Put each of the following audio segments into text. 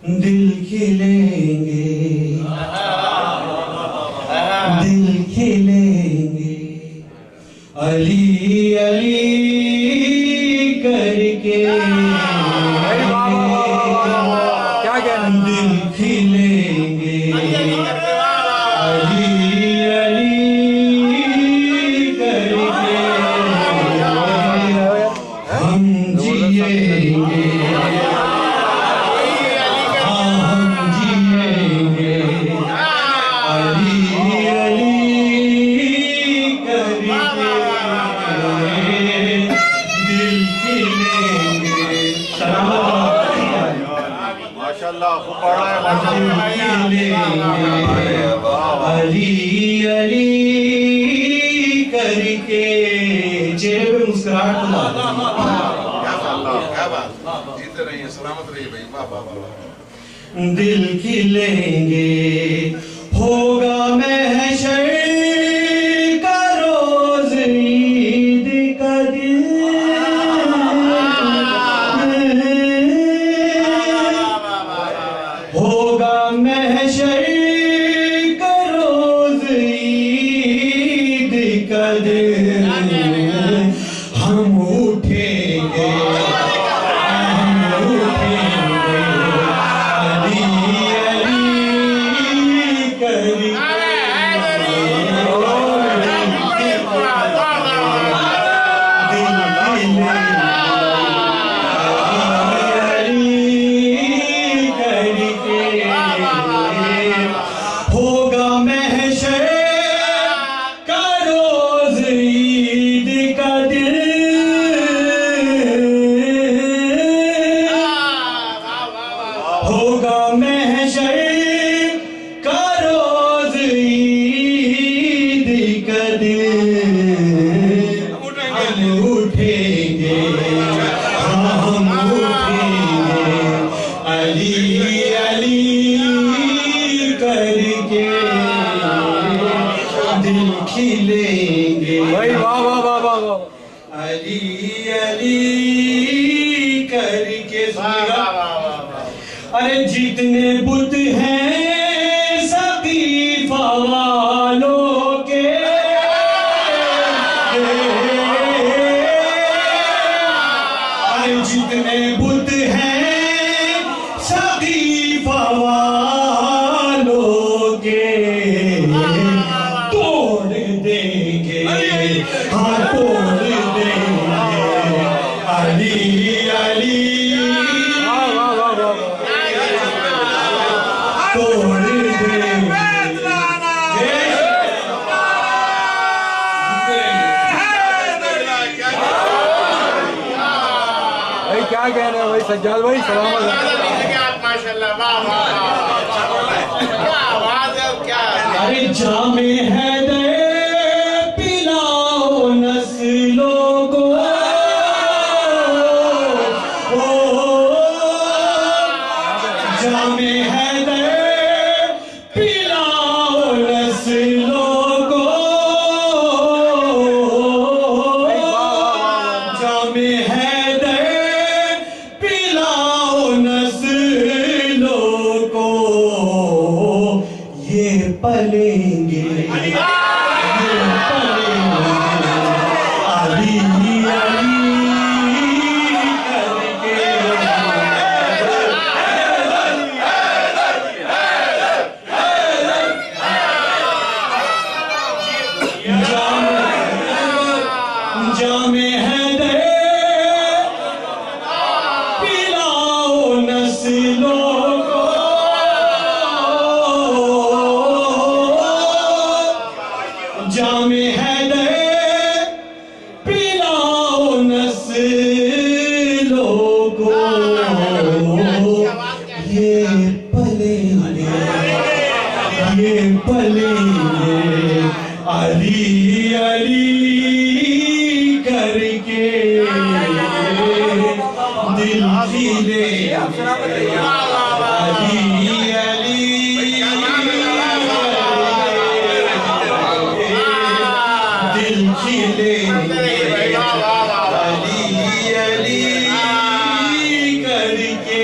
دل کھلیں گے علی علی کر کے دل کھلیں گے علی علی کر کے ہم جئیں گے علی علی کر کے چہرے پہ مسکراہٹ لا دل کھلیں گے ہوگا محشر کا روز عید کا دن ہوگا محشر کا روز عید کا دن ہم اٹھیں گے علی علی کر کے ہوگا محشر کا روز عید کا دن ہوگا محشر کا روز عید کا دن ہم اٹھیں گے ہم اٹھیں گے علی علی کر کے دل کھلیں گے علی علی کر کے ارے جتنے بت ہیں سقیفہ والوں کے ارے جتنے بت ہیں سقیفہ والوں کے توڑ دیں گے ہاں توڑ دیں گے علی علی توڑ دیں گے کیا کہہ رہے ہیں بھائی سجاد بھائی سلامت ارے جام حیدر پلاؤ نسلوں کو جام حیدر پلاؤ نسلوں کو جام حیدر پلاؤ نسلوں کو یہ پلیں گے یہ پلیں گے علی علی کر کے جام حیدر پلاؤ نسلوں کو جام حیدر پلاؤ نسلوں کو یہ پلیں گے علی علی کر کے دل کھلیں گے علی علی دل کھلیں گے علی علی کر کے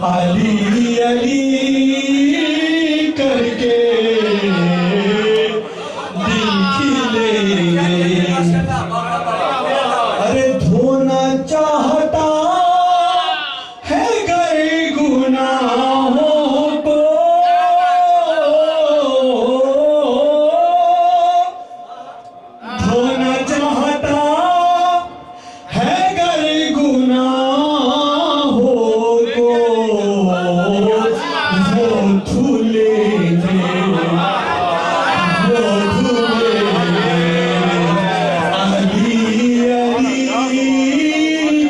علی علی کر کے دل کھلے ارے دھونا چاہتا ہے گر گناہوں کو دھونا چاہتا ہے گر گناہوں کو وہ دھلے گے وہ دھلے علی علی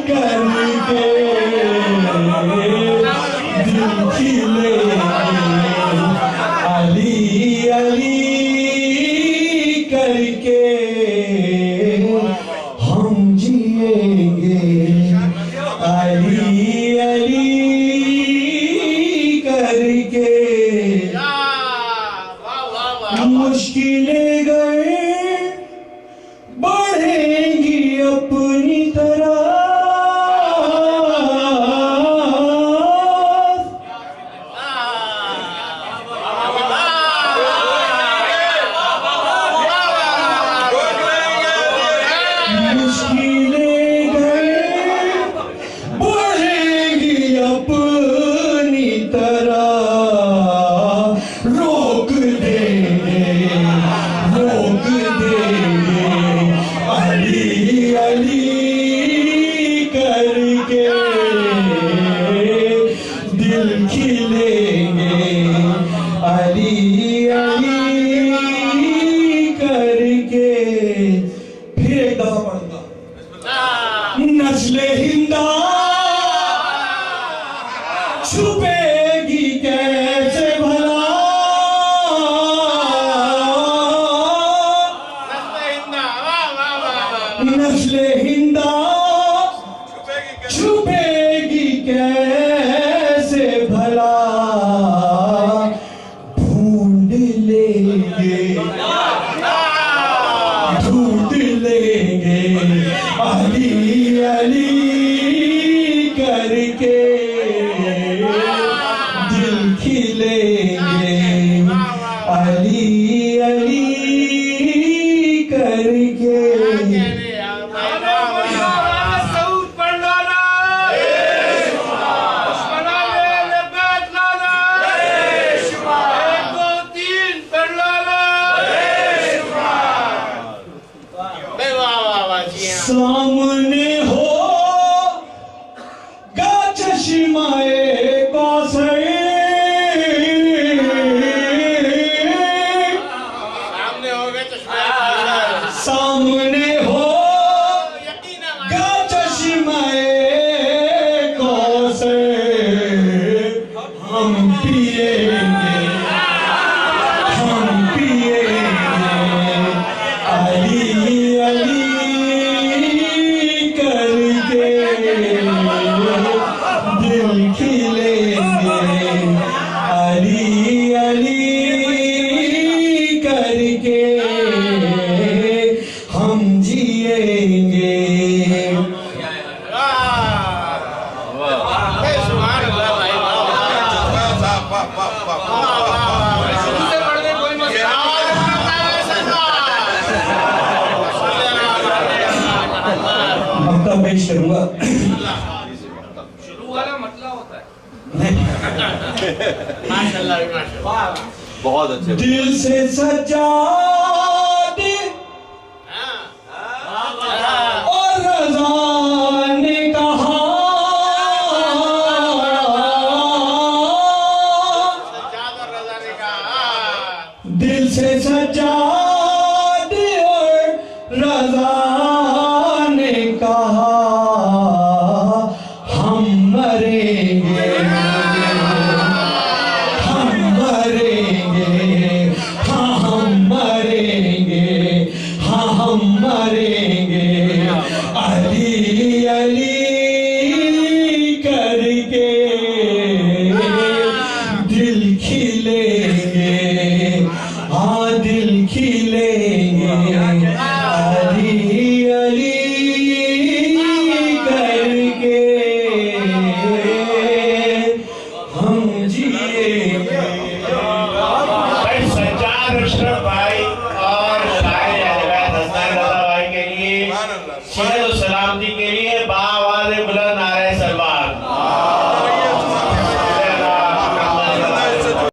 کر کے دل کھلے علی علی کر کے ہم جئیں گے علی علی کر کے مشکلیں گئے بڑھیں گی اپنی طرح مشکلیں گئے بڑھیں گی اپنی طرح روک دیں گے علی علی کر کے دل کھلیں گے علی علی کر کے پھر ایک دفعہ پڑھوں گا نسل ہندہ چھپے گی کیسے بھلا نسل ہندہ چھپے گی کیسے بھلا ڈھونڈ لیں گے علی علی کر کے دل کھلیں گے علی علی کر کے سامنے ہو گا چشمہ کوثر سامنے ہو گا چشمہ کوثر ہم پیئیں گے علی علی دل کھلیں گے علی علی کر کے ہم جئیں گے مکتب پیش کروں گا بہت اچھے دل سے سجاد اور رضا نے کہا دل سے سجاد اور رضا نے کہا ہم مریں گے ہم مریں گے علی علی کر کے دل کھلیں گے ہاں دل کھلیں گے علی علی کر کے شہد و سلامتی کے لیے باآواز بلند نعرہ سلوات